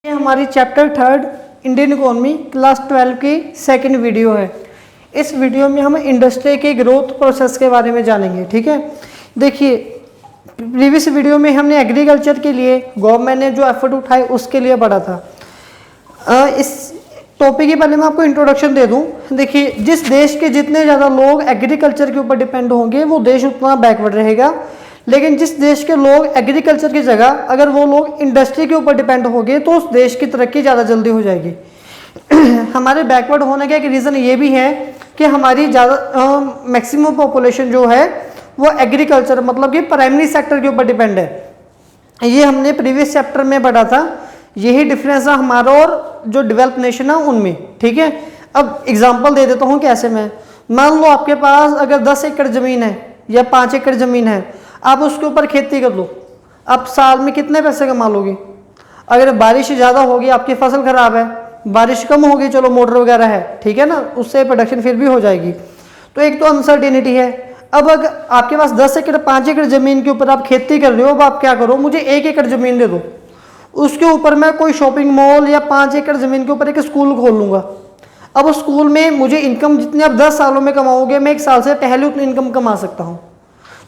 ये हमारी chapter 3 Indian economy class 12 की सेकंड वीडियो है। इस वीडियो में हम इंडस्ट्री के ग्रोथ प्रोसेस के बारे में जानेंगे। ठीक है, देखिए प्रीवियस वीडियो में हमने एग्रीकल्चर के लिए गवर्नमेंट ने जो एफर्ट उठाए उसके लिए पढ़ा था। इस टॉपिक के पहले मैं आपको इंट्रोडक्शन दे दूं। देखिए, जिस देश के जितने ज़्यादा लोग एग्रीकल्चर के ऊपर डिपेंड होंगे वो देश उतना बैकवर्ड रहेगा, लेकिन जिस देश के लोग एग्रीकल्चर की जगह अगर वो लोग इंडस्ट्री के ऊपर डिपेंड होंगे तो उस देश की तरक्की ज़्यादा जल्दी हो जाएगी। हमारे बैकवर्ड होने का एक रीज़न ये भी है कि हमारी ज़्यादा मैक्सिमम पॉपुलेशन जो है वो एग्रीकल्चर मतलब कि प्राइमरी सेक्टर के ऊपर डिपेंड है। ये हमने प्रीवियस चैप्टर में पढ़ा था। यही डिफरेंस है हमारा और जो डेवलप नेशन है उनमें। ठीक है, अब एग्जांपल दे देता हूँ कैसे। मैं मान लो आपके पास अगर 10 एकड़ ज़मीन है या 5 एकड़ ज़मीन है, आप उसके ऊपर खेती कर लो, आप साल में कितने पैसे कमा लोगे? अगर बारिश ज़्यादा होगी, आपकी फसल खराब है, बारिश कम होगी, चलो मोटर वगैरह है, ठीक है ना, उससे प्रोडक्शन फिर भी हो जाएगी। तो एक तो अनसर्टेनिटी है। अब अगर आपके पास 10 एकड़ 5 एकड़ ज़मीन के ऊपर आप खेती कर रहे हो, अब आप क्या करो, मुझे 1 एकड़ ज़मीन दे दो, उसके ऊपर मैं कोई शॉपिंग मॉल या 5 एकड़ ज़मीन के ऊपर एक स्कूल खोल लूँगा। अब उस स्कूल में मुझे इनकम जितनी आप 10 सालों में कमाओगे, मैं 1 साल से पहले उतनी इनकम कमा सकता हूँ।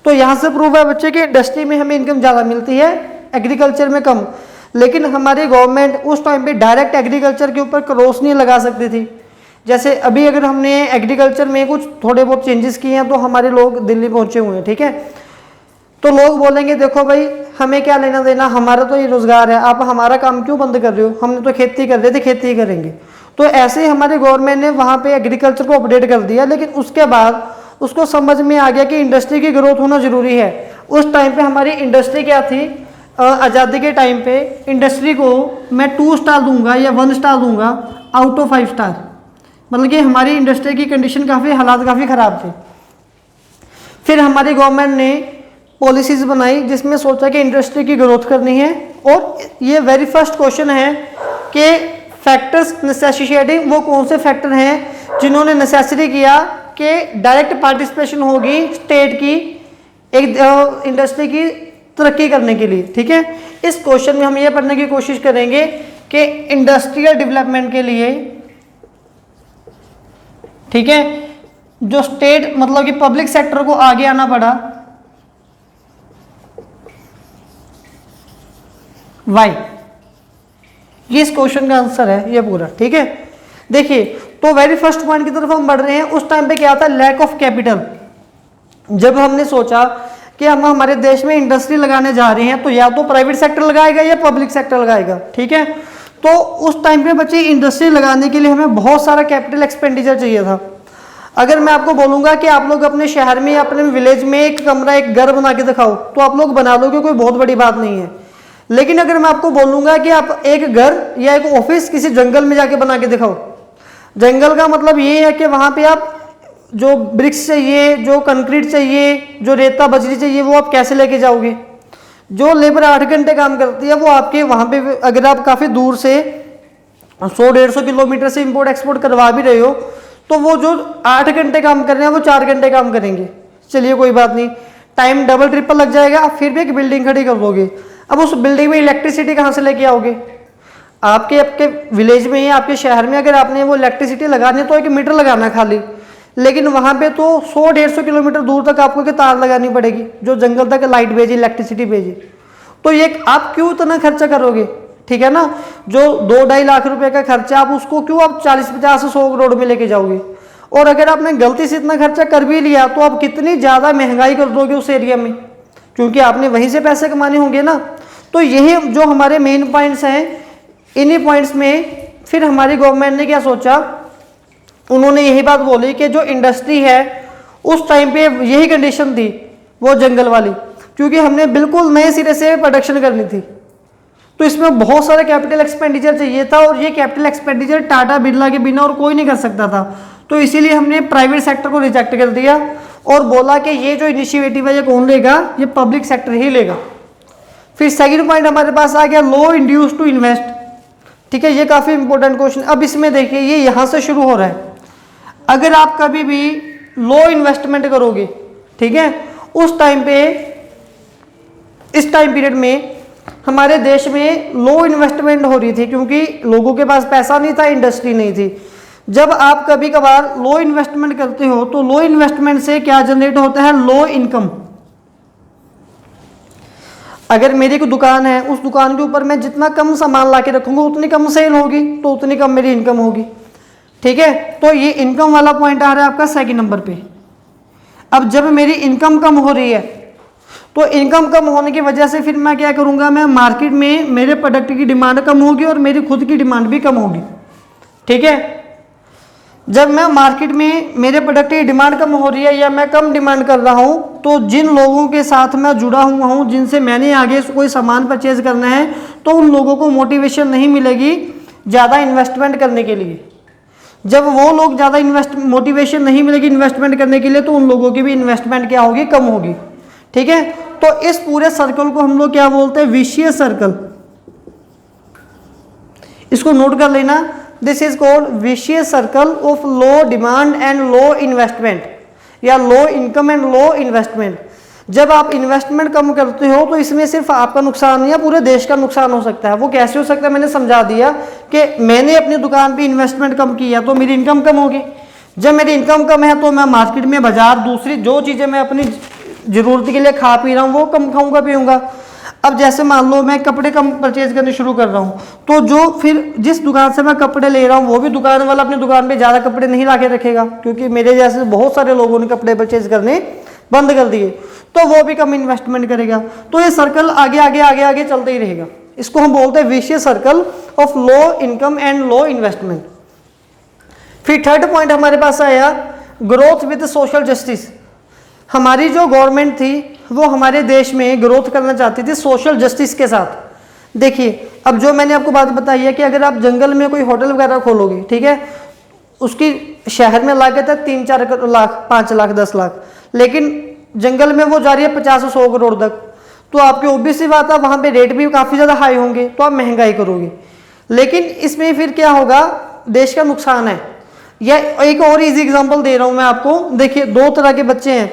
तो यहाँ से प्रूव है बच्चे कि इंडस्ट्री में हमें इनकम ज़्यादा मिलती है, एग्रीकल्चर में कम। लेकिन हमारी गवर्नमेंट उस टाइम पे डायरेक्ट एग्रीकल्चर के ऊपर क्रॉस नहीं लगा सकती थी। जैसे अभी अगर हमने एग्रीकल्चर में कुछ थोड़े बहुत चेंजेस किए हैं तो हमारे लोग दिल्ली पहुँचे हुए हैं। ठीक है, तो लोग बोलेंगे देखो भाई हमें क्या लेना देना, हमारा तो ये रोज़गार है, आप हमारा काम क्यों बंद कर रहे हो, हमने तो खेती कर रहे थे, खेती ही करेंगे। तो ऐसे ही हमारी गवर्नमेंट ने वहाँ पे एग्रीकल्चर को अपडेट कर दिया। लेकिन उसके बाद उसको समझ में आ गया कि इंडस्ट्री की ग्रोथ होना ज़रूरी है। उस टाइम पे हमारी इंडस्ट्री क्या थी, आज़ादी के टाइम पे इंडस्ट्री को मैं 2 स्टार दूंगा या 1 स्टार दूंगा आउट ऑफ 5 स्टार। मतलब कि हमारी इंडस्ट्री की कंडीशन हालात काफ़ी ख़राब थे। फिर हमारी गवर्नमेंट ने पॉलिसीज़ बनाई जिसमें सोचा कि इंडस्ट्री की ग्रोथ करनी है। और ये वेरी फर्स्ट क्वेश्चन है कि फैक्टर्स नेसेसिटेटिंग, वो कौन से फैक्टर हैं जिन्होंने नेसेसिटी किया कि डायरेक्ट पार्टिसिपेशन होगी स्टेट की एक इंडस्ट्री की तरक्की करने के लिए। ठीक है, इस क्वेश्चन में हम ये पढ़ने की कोशिश करेंगे कि इंडस्ट्रियल डेवलपमेंट के लिए, ठीक है, जो स्टेट मतलब कि पब्लिक सेक्टर को आगे आना पड़ा, वाई, ये इस क्वेश्चन का आंसर है ये पूरा। ठीक है, देखिए तो वेरी फर्स्ट पॉइंट की तरफ हम बढ़ रहे हैं। उस टाइम पे क्या था, लैक ऑफ कैपिटल। जब हमने सोचा कि हम हमारे देश में इंडस्ट्री लगाने जा रहे हैं तो या तो प्राइवेट सेक्टर लगाएगा या पब्लिक सेक्टर लगाएगा। ठीक है, तो उस टाइम पे बच्चे इंडस्ट्री लगाने के लिए हमें बहुत सारा कैपिटल एक्सपेंडिचर चाहिए था। अगर मैं आपको बोलूंगा कि आप लोग अपने शहर में या अपने विलेज में एक कमरा एक घर बना के दिखाओ तो आप लोग बना दोगे, कोई बहुत बड़ी बात नहीं है। लेकिन अगर मैं आपको बोलूंगा कि आप एक घर या एक ऑफिस किसी जंगल में जाके बना के दिखाओ, जंगल का मतलब ये है कि वहां पे आप जो ब्रिक्स चाहिए, जो कंक्रीट चाहिए, जो रेता बजरी चाहिए, वो आप कैसे लेके जाओगे? जो लेबर 8 घंटे काम करती है वो आपके वहां पे, अगर आप काफी दूर से 100-150 किलोमीटर से इंपोर्ट एक्सपोर्ट करवा भी रहे हो तो वो जो 8 घंटे काम कर रहे हैं वो 4 घंटे काम करेंगे। चलिए कोई बात नहीं, टाइम डबल ट्रिपल लग जाएगा, फिर भी एक बिल्डिंग खड़ी कर दोगे। अब उस बिल्डिंग में इलेक्ट्रिसिटी कहाँ से लेके आओगे? आपके विलेज में या आपके शहर में अगर आपने वो इलेक्ट्रिसिटी लगानी है तो एक मीटर लगाना खाली, लेकिन वहाँ पे तो 100-150 किलोमीटर दूर तक आपको तार लगानी पड़ेगी जो जंगल तक लाइट भेजे, इलेक्ट्रिसिटी भेजे। तो ये आप क्यों इतना खर्चा करोगे? ठीक है ना, जो 2-2.5 लाख रुपए का खर्चा आप उसको क्यों आप 40-50-100 करोड़ में लेके जाओगे? और अगर आपने गलती से इतना खर्चा कर भी लिया तो आप कितनी ज़्यादा महंगाई कर दोगे उस एरिया में, क्योंकि आपने वहीं से पैसे कमाने होंगे ना। तो यही जो हमारे मेन पॉइंट्स हैं, इन्हीं पॉइंट्स में फिर हमारी गवर्नमेंट ने क्या सोचा, उन्होंने यही बात बोली कि जो इंडस्ट्री है उस टाइम पे यही कंडीशन थी वो जंगल वाली, क्योंकि हमने बिल्कुल नए सिरे से प्रोडक्शन करनी थी। तो इसमें बहुत सारा कैपिटल एक्सपेंडिचर चाहिए था और ये कैपिटल एक्सपेंडिचर टाटा बिरला के बिना और कोई नहीं कर सकता था। तो इसीलिए हमने प्राइवेट सेक्टर को रिजेक्ट कर दिया और बोला कि ये जो इनिशिएटिव है ये कौन लेगा, ये पब्लिक सेक्टर ही लेगा। फिर सेकंड पॉइंट हमारे पास आ गया, लो इंड्यूस टू इन्वेस्ट। ठीक है, ये काफी इंपॉर्टेंट क्वेश्चन। अब इसमें देखिए ये यहां से शुरू हो रहा है। अगर आप कभी भी लो इन्वेस्टमेंट करोगे, ठीक है, उस टाइम पे, इस टाइम पीरियड में हमारे देश में लो इन्वेस्टमेंट हो रही थी क्योंकि लोगों के पास पैसा नहीं था, इंडस्ट्री नहीं थी। जब आप कभी कभार लो इन्वेस्टमेंट करते हो तो लो इन्वेस्टमेंट से क्या जनरेट होता है, लो इनकम। अगर मेरी कोई दुकान है, उस दुकान के ऊपर मैं जितना कम सामान ला के रखूंगा उतनी कम सेल होगी, तो उतनी कम मेरी इनकम होगी। ठीक है, तो ये इनकम वाला पॉइंट आ रहा है आपका सेकंड नंबर पे। अब जब मेरी इनकम कम हो रही है तो इनकम कम होने की वजह से फिर मैं क्या करूंगा, मैं मार्केट में मेरे प्रोडक्ट की डिमांड कम होगी और मेरी खुद की डिमांड भी कम होगी। ठीक है, जब मैं मार्केट में मेरे प्रोडक्ट की डिमांड कम हो रही है या मैं कम डिमांड कर रहा हूं, तो जिन लोगों के साथ मैं जुड़ा हुआ हूं, जिनसे मैंने आगे कोई सामान परचेज करना है, तो उन लोगों को मोटिवेशन नहीं मिलेगी ज़्यादा इन्वेस्टमेंट करने के लिए। जब वो लोग ज़्यादा मोटिवेशन नहीं मिलेगी इन्वेस्टमेंट करने के लिए, तो उन लोगों की भी इन्वेस्टमेंट क्या होगी, कम होगी। ठीक है, तो इस पूरे सर्कल को हम लोग क्या बोलते हैं, विशियस सर्कल। इसको नोट कर लेना, this is called vicious circle of low demand and low investment, या low income and low investment. जब आप इन्वेस्टमेंट कम करते हो तो इसमें सिर्फ आपका नुकसान नहीं है, पूरे देश का नुकसान हो सकता है। वो कैसे हो सकता है, मैंने समझा दिया कि मैंने अपनी दुकान पे इन्वेस्टमेंट कम किया तो मेरी इनकम कम होगी। जब मेरी इनकम कम है तो मैं मार्केट में, बाजार, दूसरी जो चीज़ें मैं अपनी ज़रूरत के लिए खा पी रहा हूँ वो कम खाऊंगा पीऊँगा। अब जैसे मान लो मैं कपड़े कम परचेज करने शुरू कर रहा हूँ, तो जो फिर जिस दुकान से मैं कपड़े ले रहा हूँ वो भी दुकान वाला अपनी दुकान पे ज़्यादा कपड़े नहीं ला के रखेगा, क्योंकि मेरे जैसे बहुत सारे लोगों ने कपड़े परचेज करने बंद कर दिए, तो वो भी कम इन्वेस्टमेंट करेगा। तो ये सर्कल आगे आगे आगे आगे चलता ही रहेगा। इसको हम बोलते हैं vicious circle of low income and low investment. फिर थर्ड पॉइंट हमारे पास आया, ग्रोथ विद सोशल जस्टिस। हमारी जो गवर्नमेंट थी वो हमारे देश में ग्रोथ करना चाहती थी सोशल जस्टिस के साथ। देखिए, अब जो मैंने आपको बात बताई है कि अगर आप जंगल में कोई होटल वगैरह खोलोगे, ठीक है, उसकी शहर में लागत है 3-4 लाख, 5 लाख, 10 लाख, लेकिन जंगल में वो जा रही है 50-100 करोड़ तक, तो आपकी ऑब्वियस सी बात है वहाँ पे रेट भी काफ़ी ज़्यादा हाई होंगे, तो आप महंगाई करोगे। लेकिन इसमें फिर क्या होगा, देश का नुकसान है। या एक और इजी एग्जांपल दे रहा हूँ मैं आपको। देखिए, 2 तरह के बच्चे हैं।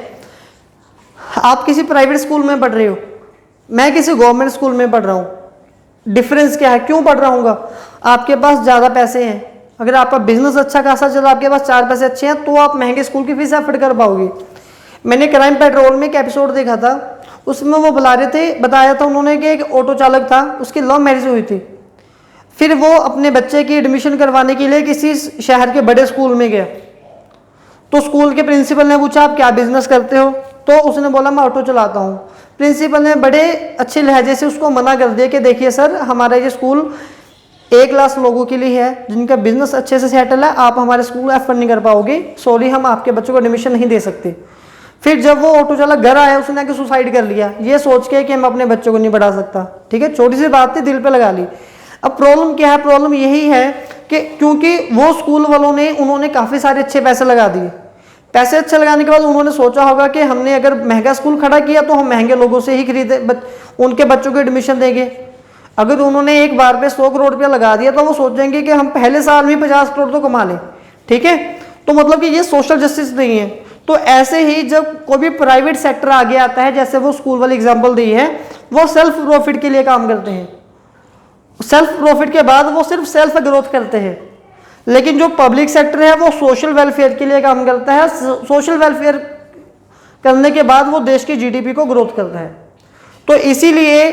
आप किसी प्राइवेट स्कूल में पढ़ रहे हो, मैं किसी गवर्नमेंट स्कूल में पढ़ रहा हूँ। डिफरेंस क्या है, क्यों पढ़ रहा हूँ? आपके पास ज़्यादा पैसे हैं, अगर आपका बिजनेस अच्छा खासा चला, आपके पास 4 पैसे अच्छे हैं, तो आप महंगे स्कूल की फीस अफोर्ड कर पाओगे। मैंने क्राइम पेट्रोल में एक एपिसोड देखा था, उसमें वो बुला रहे थे, बताया था उन्होंने कि एक ऑटो चालक था, उसकी लव मैरिज हुई थी। फिर वो अपने बच्चे की एडमिशन करवाने के लिए किसी शहर के बड़े स्कूल में गया, तो स्कूल के प्रिंसिपल ने पूछा आप क्या बिजनेस करते हो, तो उसने बोला मैं ऑटो चलाता हूँ। प्रिंसिपल ने बड़े अच्छे लहजे से उसको मना कर दिया कि देखिए सर, हमारा ये स्कूल A क्लास लोगों के लिए है जिनका बिजनेस अच्छे से सेटल है, आप हमारे स्कूल एफर्ड नहीं कर पाओगे, सॉरी, हम आपके बच्चों को एडमिशन नहीं दे सकते। फिर जब वो ऑटो चालक घर आया, उसने आके सुसाइड कर लिया, ये सोच के कि मैं अपने बच्चों को नहीं पढ़ा सकता। ठीक है, छोटी सी बात थी, दिल पे लगा ली। अब प्रॉब्लम क्या है, प्रॉब्लम यही है कि क्योंकि वो स्कूल वालों ने, उन्होंने काफ़ी सारे अच्छे पैसे लगा दिए। पैसे अच्छे लगाने के बाद उन्होंने सोचा होगा कि हमने अगर महंगा स्कूल खड़ा किया तो हम महंगे लोगों से ही खरीदे उनके बच्चों को एडमिशन देंगे। अगर उन्होंने एक बार पे 100 करोड़ रुपया लगा दिया तो वो सोचेंगे कि हम पहले साल में 50 करोड़ तो कमा लें। ठीक है, तो मतलब कि ये सोशल जस्टिस नहीं है। तो ऐसे ही जब कोई भी प्राइवेट सेक्टर आगे आता है, जैसे वो स्कूल वाली एग्जाम्पल दी है, वो सेल्फ प्रॉफिट के लिए काम करते हैं। सेल्फ प्रॉफिट के बाद वो सिर्फ सेल्फ ग्रोथ करते हैं। लेकिन जो पब्लिक सेक्टर है वो सोशल वेलफेयर के लिए काम करता है। सोशल वेलफेयर करने के बाद वो देश की जीडीपी को ग्रोथ करता है। तो इसीलिए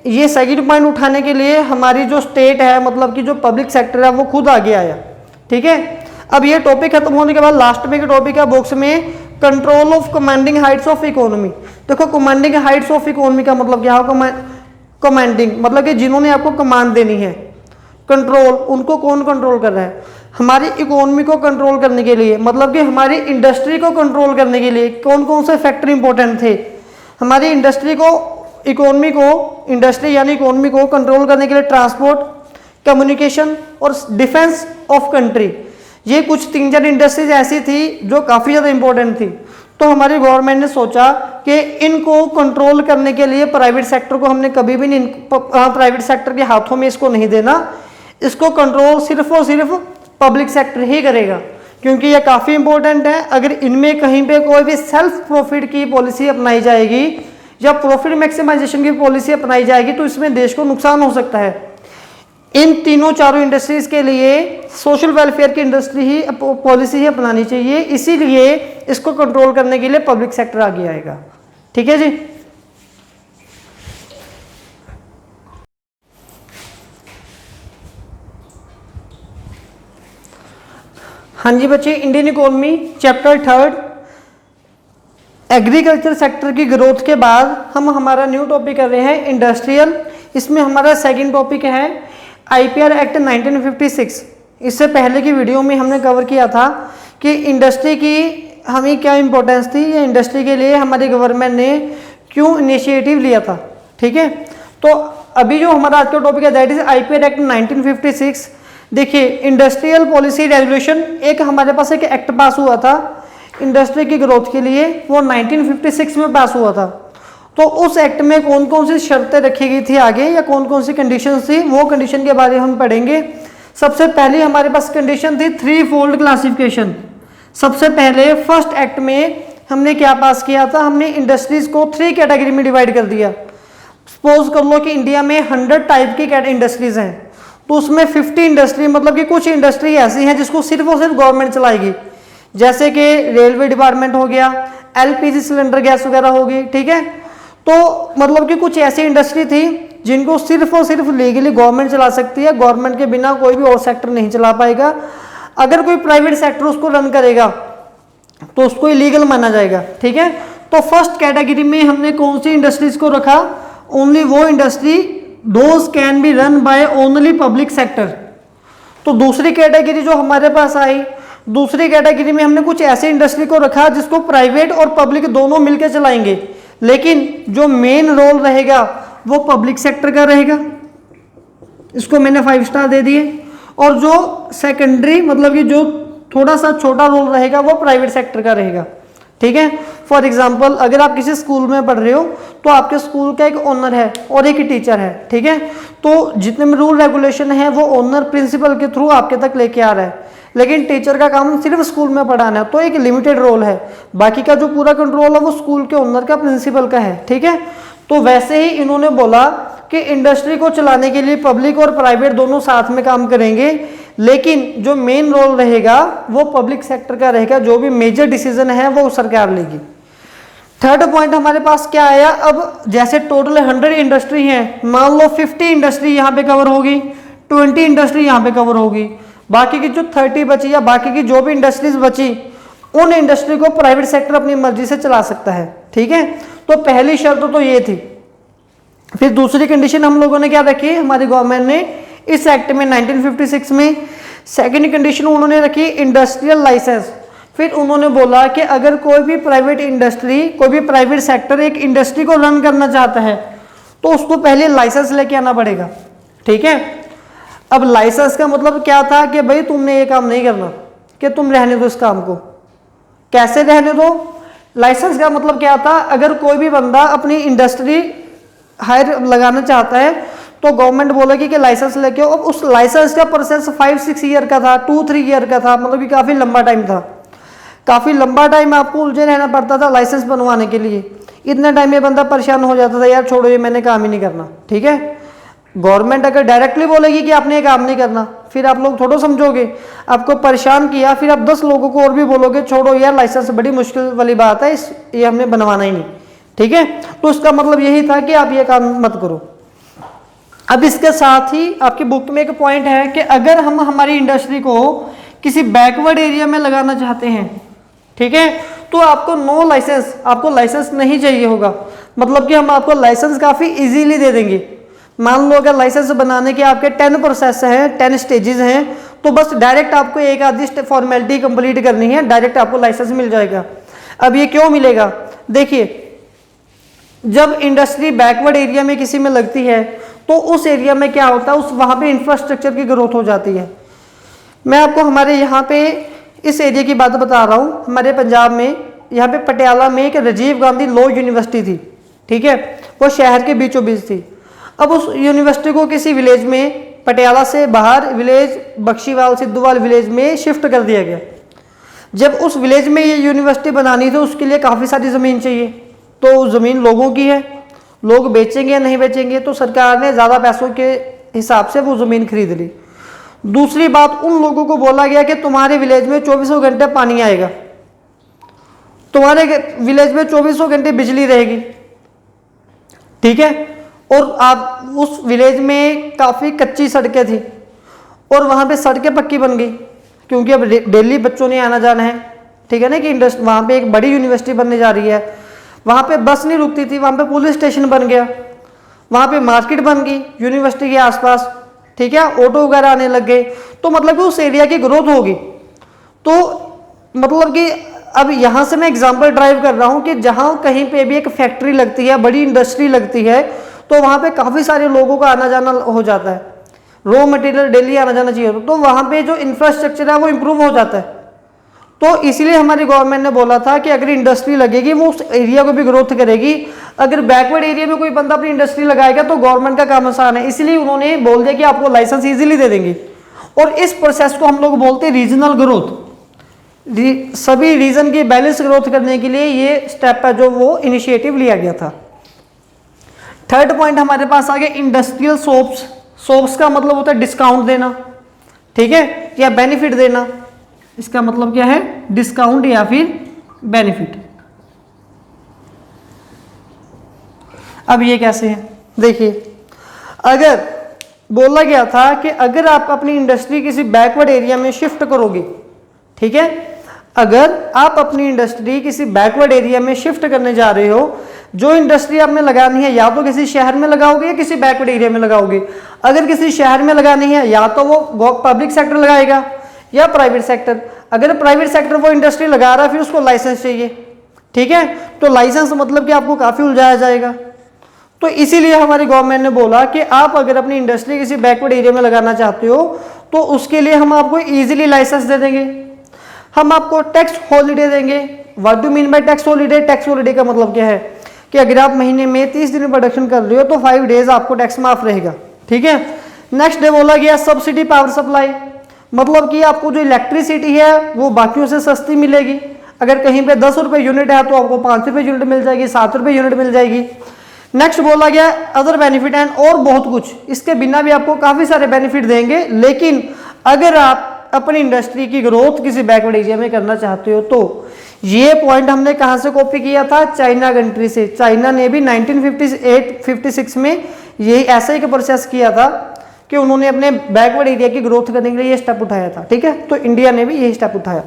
ये सेकंड पॉइंट उठाने के लिए हमारी जो स्टेट है, मतलब कि जो पब्लिक सेक्टर है, वो खुद आगे आया। ठीक है, अब ये टॉपिक खत्म होने के बाद लास्ट में के टॉपिक है बॉक्स में, control of commanding Heights of economy. देखो, कमांडिंग हाइट्स ऑफ इकोनॉमी का मतलब क्या होगा? कमांडिंग मतलब कि जिन्होंने आपको कमांड देनी है। कंट्रोल, उनको कौन कंट्रोल कर रहा है? हमारी इकोनॉमी को कंट्रोल करने के लिए, मतलब कि हमारी इंडस्ट्री को कंट्रोल करने के लिए कौन कौन से फैक्टर इंपॉर्टेंट थे? हमारी इंडस्ट्री को, इकोनॉमी को, इंडस्ट्री यानी इकोनॉमी को कंट्रोल करने के लिए ट्रांसपोर्ट, कम्युनिकेशन और डिफेंस ऑफ कंट्री, ये कुछ 3-4 इंडस्ट्रीज ऐसी थी जो काफ़ी ज़्यादा इंपॉर्टेंट थी। तो हमारी गवर्नमेंट ने सोचा कि इनको कंट्रोल करने के लिए प्राइवेट सेक्टर को हमने कभी भी नहीं, प्राइवेट सेक्टर के हाथों में इसको नहीं देना, इसको कंट्रोल सिर्फ और सिर्फ पब्लिक सेक्टर ही करेगा, क्योंकि ये काफ़ी इंपॉर्टेंट है। अगर इनमें कहीं पे कोई भी सेल्फ प्रॉफिट की पॉलिसी अपनाई जाएगी जब प्रॉफिट मैक्सिमाइजेशन की पॉलिसी अपनाई जाएगी तो इसमें देश को नुकसान हो सकता है। इन तीनों चारों इंडस्ट्रीज के लिए सोशल वेलफेयर की इंडस्ट्री ही पॉलिसी ही अपनानी चाहिए, इसीलिए इसको कंट्रोल करने के लिए पब्लिक सेक्टर आगे आएगा। ठीक है जी। हाँ जी बच्चे, Indian economy chapter 3 agriculture sector की ग्रोथ के बाद हम हमारा न्यू टॉपिक कर रहे हैं इंडस्ट्रियल। इसमें हमारा सेकंड टॉपिक है आईपीआर एक्ट 1956। इससे पहले की वीडियो में हमने कवर किया था कि इंडस्ट्री की हमें क्या इंपॉर्टेंस थी या इंडस्ट्री के लिए हमारी गवर्नमेंट ने क्यों इनिशिएटिव लिया था। ठीक है, तो अभी जो हमारा आज का टॉपिक है दैट इज आईपीआर एक्ट 1956। देखिए, इंडस्ट्रियल पॉलिसी रेगुलेशन एक हमारे पास एक एक्ट पास हुआ था इंडस्ट्री की ग्रोथ के लिए, वो 1956 में पास हुआ था। तो उस एक्ट में कौन कौन सी शर्तें रखी गई थी आगे या कौन कौन सी कंडीशन थी, वो कंडीशन के बारे में हम पढ़ेंगे। सबसे पहले हमारे पास कंडीशन थी 3 फोल्ड क्लासिफिकेशन। सबसे पहले फर्स्ट एक्ट में हमने क्या पास किया था, हमने इंडस्ट्रीज को 3 कैटेगरी में डिवाइड कर दिया। सपोज कर लो कि इंडिया में 100 टाइप की इंडस्ट्रीज हैं, तो उसमें 50 इंडस्ट्री मतलब कि कुछ इंडस्ट्री ऐसी हैं जिसको सिर्फ और सिर्फ गवर्नमेंट चलाएगी, जैसे कि रेलवे डिपार्टमेंट हो गया, एलपीजी सिलेंडर गैस वगैरह होगी। ठीक है, तो मतलब कि कुछ ऐसी इंडस्ट्री थी जिनको सिर्फ और सिर्फ लीगली गवर्नमेंट चला सकती है, गवर्नमेंट के बिना कोई भी और सेक्टर नहीं चला पाएगा। अगर कोई प्राइवेट सेक्टर उसको रन करेगा तो उसको इलीगल माना जाएगा। ठीक है, तो फर्स्ट कैटेगरी में हमने कौन सी इंडस्ट्रीज को रखा, ओनली वो industry those can be run by only public sector. तो दूसरी कैटेगरी जो हमारे पास आई, दूसरी कैटेगरी में हमने कुछ ऐसे इंडस्ट्री को रखा जिसको प्राइवेट और पब्लिक दोनों मिलकर चलाएंगे, लेकिन जो मेन रोल रहेगा वो पब्लिक सेक्टर का रहेगा, इसको मैंने 5 स्टार दे दिए। और जो सेकेंडरी मतलब कि जो थोड़ा सा छोटा रोल रहेगा वो प्राइवेट सेक्टर का रहेगा। ठीक है, फॉर एग्जाम्पल अगर आप किसी स्कूल में पढ़ रहे हो तो आपके स्कूल का एक ओनर है और एक टीचर है। ठीक है, तो जितने में रूल रेगुलेशन है वो ओनर प्रिंसिपल के थ्रू आपके तक लेके आ रहा है, लेकिन टीचर का काम सिर्फ स्कूल में पढ़ाना है, तो एक लिमिटेड रोल है। बाकी का जो पूरा कंट्रोल है वो स्कूल के ओनर का, प्रिंसिपल का है। ठीक है, तो वैसे ही इन्होंने बोला कि इंडस्ट्री को चलाने के लिए पब्लिक और प्राइवेट दोनों साथ में काम करेंगे, लेकिन जो मेन रोल रहेगा वो पब्लिक सेक्टर का रहेगा, जो भी मेजर डिसीजन है वो सरकार लेगी। थर्ड पॉइंट हमारे पास क्या आया, अब जैसे टोटल 100 इंडस्ट्री है, मान लो 50 इंडस्ट्री यहाँ पे कवर होगी, 20 इंडस्ट्री यहाँ पे कवर होगी, बाकी की जो 30 बची या बाकी की जो भी इंडस्ट्रीज बची उन इंडस्ट्री को प्राइवेट सेक्टर अपनी मर्जी से चला सकता है। ठीक है, तो पहली शर्त तो ये थी। फिर दूसरी कंडीशन हम लोगों ने क्या रखी, हमारी गवर्नमेंट ने इस एक्ट में 1956 में सेकंड कंडीशन उन्होंने रखी इंडस्ट्रियल लाइसेंस। फिर उन्होंने बोला कि अगर कोई भी प्राइवेट इंडस्ट्री, कोई भी प्राइवेट सेक्टर एक इंडस्ट्री को रन करना चाहता है तो उसको पहले लाइसेंस लेके आना पड़ेगा। ठीक है, अब लाइसेंस का मतलब क्या था कि भाई तुमने ये काम नहीं करना, कि तुम रहने दो इस काम को। कैसे रहने दो, लाइसेंस का मतलब क्या था, अगर कोई भी बंदा अपनी इंडस्ट्री हायर लगाना चाहता है तो गवर्नमेंट बोलेगी कि लाइसेंस लेके आओ। अब उस लाइसेंस का प्रोसेस 5-6 ईयर का था, 2-3 ईयर का था, मतलब कि काफ़ी लंबा टाइम था। काफ़ी लंबा टाइम आपको उलझे रहना पड़ता था लाइसेंस बनवाने के लिए। इतने टाइम में बंदा परेशान हो जाता था, यार छोड़ो ये मैंने काम ही नहीं करना। ठीक है, गवर्नमेंट अगर डायरेक्टली बोलेगी कि आपने ये काम नहीं करना, फिर आप लोग थोड़ा समझोगे, आपको परेशान किया, फिर आप 10 लोगों को और भी बोलोगे छोड़ो यार लाइसेंस बड़ी मुश्किल वाली बात है, ये हमने बनवाना ही नहीं। ठीक है, तो इसका मतलब यही था कि आप ये काम मत करो। अब इसके साथ ही आपकी बुक में एक पॉइंट है कि अगर हम हमारी इंडस्ट्री को किसी बैकवर्ड एरिया में लगाना चाहते हैं, ठीक है, तो आपको नो लाइसेंस, आपको लाइसेंस नहीं चाहिए होगा। मतलब कि हम आपको लाइसेंस काफ़ी इजीली दे देंगे। मान लो अगर लाइसेंस बनाने के आपके 10 प्रोसेस हैं, 10 स्टेजेस हैं, तो बस डायरेक्ट आपको एक आधी फॉर्मेलिटी कंप्लीट करनी है, डायरेक्ट आपको लाइसेंस मिल जाएगा। अब ये क्यों मिलेगा, देखिए जब इंडस्ट्री बैकवर्ड एरिया में किसी में लगती है तो उस एरिया में क्या होता है, उस वहाँ पे इंफ्रास्ट्रक्चर की ग्रोथ हो जाती है। मैं आपको हमारे यहाँ पे इस एरिया की बात बता रहा हूँ। हमारे पंजाब में यहाँ पे पटियाला में एक राजीव गांधी लॉ यूनिवर्सिटी थी। ठीक है, वो शहर के बीचों बीच थी। अब उस यूनिवर्सिटी को किसी विलेज में, पटियाला से बाहर विलेज बख्शीवाल सिद्धूवाल विलेज में शिफ्ट कर दिया गया। जब उस विलेज में ये यूनिवर्सिटी बनानी थी उसके लिए काफ़ी सारी ज़मीन चाहिए। तो ज़मीन लोगों की है, लोग बेचेंगे या नहीं बेचेंगे, तो सरकार ने ज़्यादा पैसों के हिसाब से वो ज़मीन खरीद ली। दूसरी बात, उन लोगों को बोला गया कि तुम्हारे विलेज में 24 घंटे पानी आएगा, तुम्हारे विलेज में 24 घंटे बिजली रहेगी, ठीक है। और आप उस विलेज में काफ़ी कच्ची सड़कें थी और वहाँ पे सड़कें पक्की बन गई, क्योंकि अब डेली बच्चों ने आना जाना है, ठीक है ना, कि वहाँ पे एक बड़ी यूनिवर्सिटी बनने जा रही है, वहाँ पे बस नहीं रुकती थी, वहाँ पे पुलिस स्टेशन बन गया, वहाँ पे मार्केट बन गई यूनिवर्सिटी के आसपास, ठीक है, ऑटो वगैरह आने लग गए, तो मतलब कि उस एरिया की ग्रोथ होगी। तो मतलब कि अब यहाँ से मैं एग्जांपल ड्राइव कर रहा हूँ कि जहाँ कहीं पे भी एक फैक्ट्री लगती है, बड़ी इंडस्ट्री लगती है, तो वहाँ पे काफ़ी सारे लोगों का आना जाना हो जाता है, रॉ मटेरियल डेली आना जाना चाहिए, तो वहाँ पे जो इंफ्रास्ट्रक्चर है वो इम्प्रूव हो जाता है। तो इसीलिए हमारी गवर्नमेंट ने बोला था कि अगर इंडस्ट्री लगेगी वो उस एरिया को भी ग्रोथ करेगी। अगर बैकवर्ड एरिया में कोई बंदा अपनी इंडस्ट्री लगाएगा तो गवर्नमेंट का काम आसान है, इसलिए उन्होंने बोल दिया कि आपको लाइसेंस इजीली दे देंगे। और इस प्रोसेस को हम लोग बोलते हैं रीजनल ग्रोथ। सभी रीजन की बैलेंस ग्रोथ करने के लिए ये स्टेप है जो वो इनिशिएटिव लिया गया था। थर्ड पॉइंट हमारे पास आ गया इंडस्ट्रियल सोप्स। सोप्स का मतलब होता है डिस्काउंट देना, ठीक है, या बेनिफिट देना। इसका मतलब क्या है, डिस्काउंट या फिर बेनिफिट। अब ये कैसे है, देखिए, अगर बोला गया था कि अगर आप अपनी इंडस्ट्री किसी बैकवर्ड एरिया में शिफ्ट करोगे, ठीक है, अगर आप अपनी इंडस्ट्री किसी बैकवर्ड एरिया में शिफ्ट करने जा रहे हो, जो इंडस्ट्री आपने लगानी है या तो किसी शहर में लगाओगे या किसी बैकवर्ड एरिया में लगाओगे। अगर किसी शहर में लगानी है या तो वो पब्लिक सेक्टर लगाएगा या प्राइवेट सेक्टर। अगर प्राइवेट सेक्टर वो इंडस्ट्री लगा रहा है फिर उसको लाइसेंस चाहिए, ठीक है, तो लाइसेंस मतलब कि आपको काफ़ी उलझाया जाएगा। तो इसीलिए हमारी गवर्नमेंट ने बोला कि आप अगर अपनी इंडस्ट्री किसी बैकवर्ड एरिया में लगाना चाहते हो तो उसके लिए हम आपको ईजिली लाइसेंस दे देंगे, हम आपको टैक्स हॉलीडे देंगे। What do mean by tax holiday? Tax holiday का मतलब क्या है कि अगर आप महीने में 30 दिन प्रोडक्शन कर रहे हो तो 5 डेज आपको टैक्स माफ रहेगा, ठीक है। नेक्स्ट डे बोला गया सब्सिडी पावर सप्लाई, मतलब कि आपको जो इलेक्ट्रिसिटी है वो बाकियों से सस्ती मिलेगी। अगर कहीं पे 10 रुपये यूनिट है तो आपको 5 रुपये यूनिट मिल जाएगी, 7 रुपये यूनिट मिल जाएगी। नेक्स्ट बोला गया अदर बेनिफिट एंड, और बहुत कुछ, इसके बिना भी आपको काफ़ी सारे बेनिफिट देंगे। लेकिन अगर आप अपनी इंडस्ट्री की ग्रोथ किसी बैकवर्ड एरिया में करना चाहते हो तो ये पॉइंट हमने कहाँ से कॉपी किया था? चाइना कंट्री से। चाइना ने भी 1958-56 में यही ऐसा ही प्रोसेस किया था कि उन्होंने अपने बैकवर्ड एरिया की ग्रोथ करने के लिए ये स्टेप उठाया था, ठीक है। तो इंडिया ने भी यही स्टेप उठाया।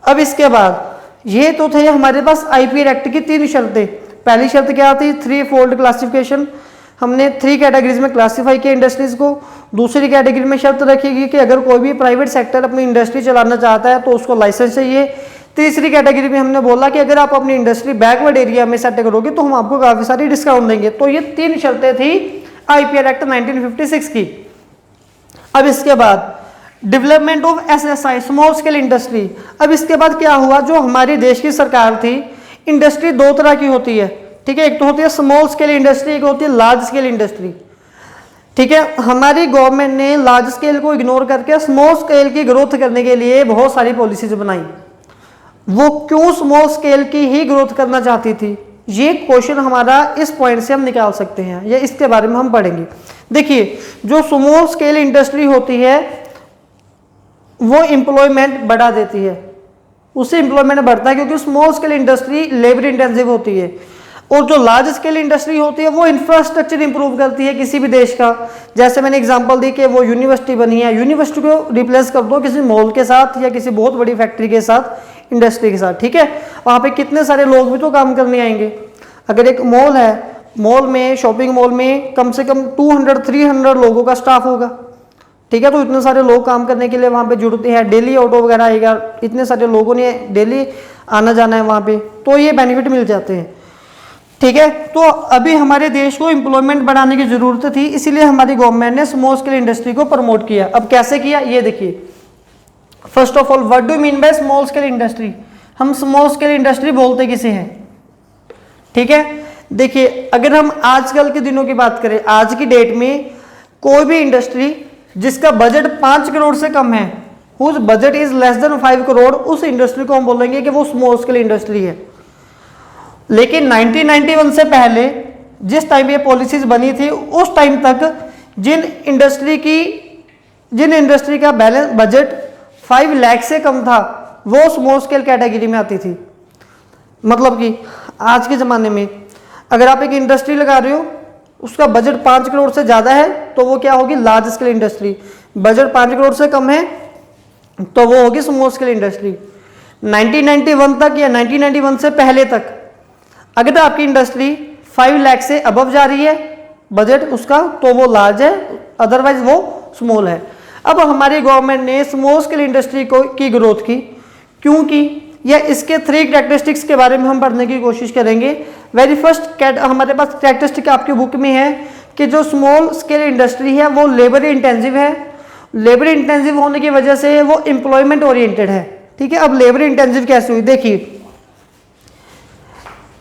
अब इसके बाद ये तो थे हमारे पास आईपीआर एक्ट की 3 शर्तें। पहली शर्त क्या थी? 3 फोल्ड क्लासिफिकेशन, हमने 3 कैटेगरीज में क्लासीफाई किया इंडस्ट्रीज को। दूसरी कैटेगरी में शर्त रखेगी कि अगर कोई भी प्राइवेट सेक्टर अपनी इंडस्ट्री चलाना चाहता है तो उसको लाइसेंस चाहिए। तीसरी कैटेगरी में हमने बोला कि अगर आप अपनी इंडस्ट्री बैकवर्ड एरिया में सेट करोगे तो हम आपको काफी सारी डिस्काउंट देंगे। तो ये 3 शर्तें थी आईपीआर एक्ट 1956 की। अब इसके बाद development of SSI, small scale industry. अब इसके बाद क्या हुआ, जो हमारी देश की सरकार थी, इंडस्ट्री 2 तरह की होती है, ठीक है। एक तो होती है स्मॉल स्केल इंडस्ट्री, एक होती है लार्ज स्केल इंडस्ट्री, ठीक है। हमारी गवर्नमेंट ने लार्ज स्केल को इग्नोर करके स्मॉल स्केल की ग्रोथ करने के लिए बहुत सारी पॉलिसीज बनाई। वो क्यों स्मॉल स्केल की ही ग्रोथ करना चाहती थी, ये क्वेश्चन हमारा इस पॉइंट से हम निकाल सकते हैं, या इसके बारे में हम पढ़ेंगे। देखिए, जो स्मॉल स्केल इंडस्ट्री होती है वो एम्प्लॉयमेंट बढ़ा देती है, उससे एम्प्लॉयमेंट बढ़ता है क्योंकि small scale industry labour intensive होती है। और जो लार्ज स्केल इंडस्ट्री होती है वो इंफ्रास्ट्रक्चर इंप्रूव करती है किसी भी देश का। जैसे मैंने एग्जांपल दी कि वो यूनिवर्सिटी बनी है, यूनिवर्सिटी को रिप्लेस कर दो किसी मॉल के साथ या किसी बहुत बड़ी फैक्ट्री के साथ, इंडस्ट्री के साथ, ठीक है। वहाँ पे कितने सारे लोग भी तो काम करने आएंगे। अगर एक मॉल है, मॉल में, शॉपिंग मॉल में कम से कम 200-300 लोगों का स्टाफ होगा, ठीक है। तो इतने सारे लोग काम करने के लिए वहाँ पे जुड़ते हैं, डेली ऑटो वगैरह आएगा, इतने सारे लोगों ने डेली आना जाना है वहाँ पे, तो ये बेनिफिट मिल जाते हैं, ठीक है। तो अभी हमारे देश को एम्प्लॉयमेंट बढ़ाने की जरूरत थी, इसीलिए हमारी गवर्नमेंट ने स्मॉल स्केल इंडस्ट्री को प्रमोट किया। अब कैसे किया ये देखिए। First of all, what do mean by small scale industry? हम स्मॉल स्केल इंडस्ट्री बोलते किसे हैं, ठीक है। देखिए, अगर हम आजकल के दिनों की बात करें, आज की डेट में कोई भी इंडस्ट्री जिसका बजट 5 करोड़ से कम है, whose budget is less than 5 crore, उस इंडस्ट्री को हम बोलेंगे कि वो स्मॉल स्केल इंडस्ट्री है। लेकिन 1991 से पहले जिस टाइम ये पॉलिसीज बनी थी उस टाइम तक जिन इंडस्ट्री का बैलेंस बजट 5 लाख से कम था वो स्मॉल स्केल कैटेगरी में आती थी। मतलब कि आज के ज़माने में अगर आप एक इंडस्ट्री लगा रहे हो, उसका बजट 5 करोड़ से ज़्यादा है तो वो क्या होगी, large scale industry. Budget 5 crore से कम है तो वो होगी स्मॉल स्केल इंडस्ट्री। 1991 तक या 1991 से पहले तक अगर आपकी इंडस्ट्री 5 लाख से अबव जा रही है बजट उसका तो वो लार्ज है, अदरवाइज वो स्मॉल है। अब हमारी गवर्नमेंट ने स्मॉल स्केल इंडस्ट्री की ग्रोथ की, क्योंकि या इसके 3 कैरेक्टरिस्टिक्स के बारे में हम पढ़ने की कोशिश करेंगे। वेरी फर्स्ट हमारे पास कैरेक्टरिस्टिक आपकी बुक में है कि जो स्मॉल स्केल इंडस्ट्री है वो लेबर इंटेंसिव है। लेबर इंटेंसिव होने की वजह से वो एम्प्लॉयमेंट ओरिएंटेड है। ठीक है, अब लेबर इंटेंसिव कैसे हुई, देखिए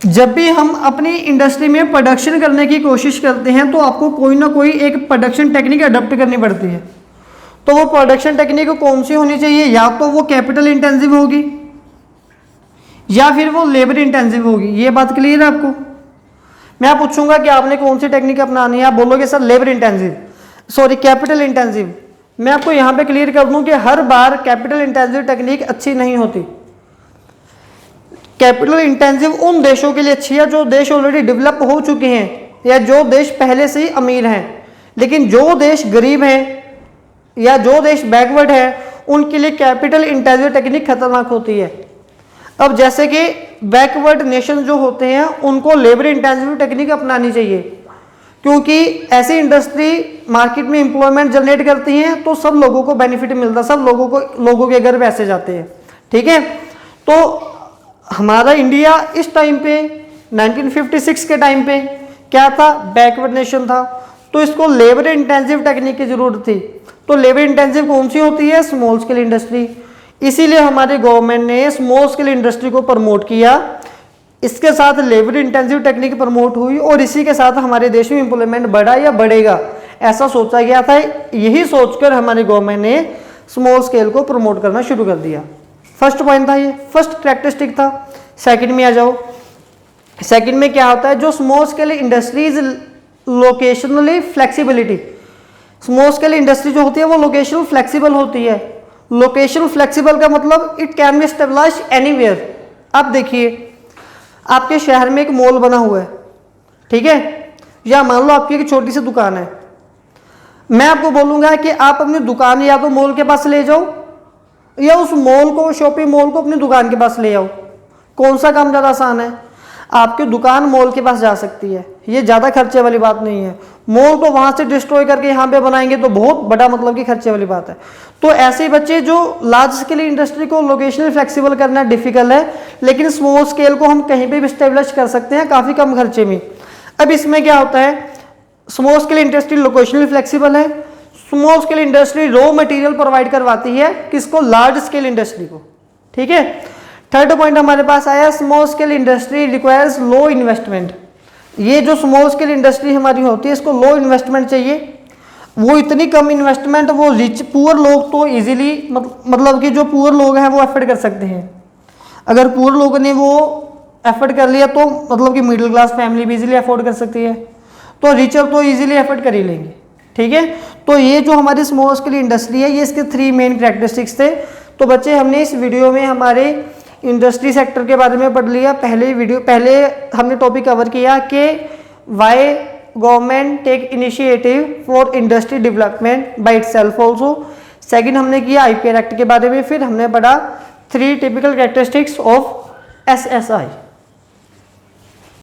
जब भी हम अपनी इंडस्ट्री में प्रोडक्शन करने की कोशिश करते हैं तो आपको कोई ना कोई एक प्रोडक्शन टेक्निक अडॉप्ट करनी पड़ती है। तो वो प्रोडक्शन टेक्निक कौन सी होनी चाहिए, या तो वो कैपिटल इंटेंसिव होगी या फिर वो लेबर इंटेंसिव होगी। ये बात क्लियर है आपको? मैं पूछूंगा कि आपने कौन सी टेक्निक अपनानी है, आप बोलोगे sir labour intensive, sorry capital intensive. मैं आपको यहाँ पे क्लियर कर दूं कि हर बार कैपिटल इंटेंसिव टेक्निक अच्छी नहीं होती। कैपिटल इंटेंसिव उन देशों के लिए अच्छी है जो देश ऑलरेडी डेवलप हो चुके हैं या जो देश पहले से ही अमीर हैं। लेकिन जो देश गरीब हैं या जो देश बैकवर्ड है उनके लिए कैपिटल इंटेंसिव टेक्निक खतरनाक होती है। अब जैसे कि बैकवर्ड नेशन जो होते हैं उनको लेबर इंटेंसिव टेक्निक अपनानी चाहिए, क्योंकि ऐसी इंडस्ट्री मार्केट में एम्प्लॉयमेंट जनरेट करती हैं तो सब लोगों को बेनिफिट मिलता है, सब लोगों के घर पैसे जाते हैं। ठीक है, तो हमारा इंडिया इस टाइम पे 1956 के टाइम पे क्या था, बैकवर्ड नेशन था, तो इसको लेबर इंटेंसिव टेक्निक की जरूरत थी। तो लेबर इंटेंसिव कौन सी होती है, स्मॉल स्केल इंडस्ट्री। इसीलिए हमारी गवर्नमेंट ने स्मॉल स्केल इंडस्ट्री को प्रमोट किया, इसके साथ लेबर इंटेंसिव टेक्निक प्रमोट हुई और इसी के साथ हमारे देश में एम्प्लॉयमेंट बढ़ा या बढ़ेगा ऐसा सोचा गया था। यही सोचकर हमारी गवर्नमेंट ने स्मॉल स्केल को प्रमोट करना शुरू कर दिया। फर्स्ट पॉइंट था, ये फर्स्ट कैरेक्टरिस्टिक था। सेकंड में आ जाओ, सेकंड में क्या होता है, जो small scale industries locationally flexibility. Small scale industry जो होती है वो लोकेशनल फ्लेक्सिबल होती है। लोकेशन फ्लेक्सिबल का मतलब it can be establish anywhere. अब देखिए आपके शहर में एक मॉल बना हुआ है, ठीक है, या मान लो आपकी एक छोटी सी दुकान है। मैं आपको बोलूंगा कि आप अपनी दुकान या तो मॉल के पास ले जाओ या उस मॉल को, शॉपिंग मॉल को अपनी दुकान के पास ले आओ। कौन सा काम ज़्यादा आसान है? आपकी दुकान मॉल के पास जा सकती है, ये ज़्यादा खर्चे वाली बात नहीं है। मॉल तो वहाँ से डिस्ट्रॉय करके यहाँ पे बनाएंगे तो बहुत बड़ा मतलब कि खर्चे वाली बात है। तो ऐसे बच्चे जो लार्ज स्केल इंडस्ट्री को लोकेशनल फ्लेक्सिबल करना डिफिकल्ट है, लेकिन स्मॉल स्केल को हम कहीं पे भी स्टेब्लिश कर सकते हैं काफ़ी कम खर्चे में। अब इसमें क्या होता है, small scale industry locational flexible है। Small scale industry raw material provide करवाती है किसको, लार्ज स्केल इंडस्ट्री को। ठीक है, थर्ड पॉइंट हमारे पास आया, स्मॉल स्केल इंडस्ट्री रिक्वायर्स लो इन्वेस्टमेंट। ये जो स्मॉल स्केल इंडस्ट्री हमारी होती है इसको लो इन्वेस्टमेंट चाहिए। वो इतनी कम इन्वेस्टमेंट वो रिच पुअर लोग तो इजीली मतलब कि जो पुअर लोग हैं वो एफर्ड कर सकते हैं। अगर पुअर लोगों ने वो एफर्ड कर लिया तो मतलब कि मिडिल क्लास फैमिली भी इजीली अफोर्ड कर सकती है, तो रिचर तो इजीली एफर्ड कर ही लेंगे। ठीक है, तो ये जो हमारी स्मॉल स्केल इंडस्ट्री है ये इसके 3 मेन कैरेक्टरिस्टिक्स थे। तो बच्चे हमने इस वीडियो में हमारे इंडस्ट्री सेक्टर के बारे में पढ़ लिया। पहले हमने टॉपिक कवर किया कि why government take initiative for industry development by itself also. Second हमने किया आईपीआर एक्ट के बारे में, फिर हमने पढ़ा 3 टिपिकल कैरेक्टरिस्टिक्स ऑफ एसएसआई।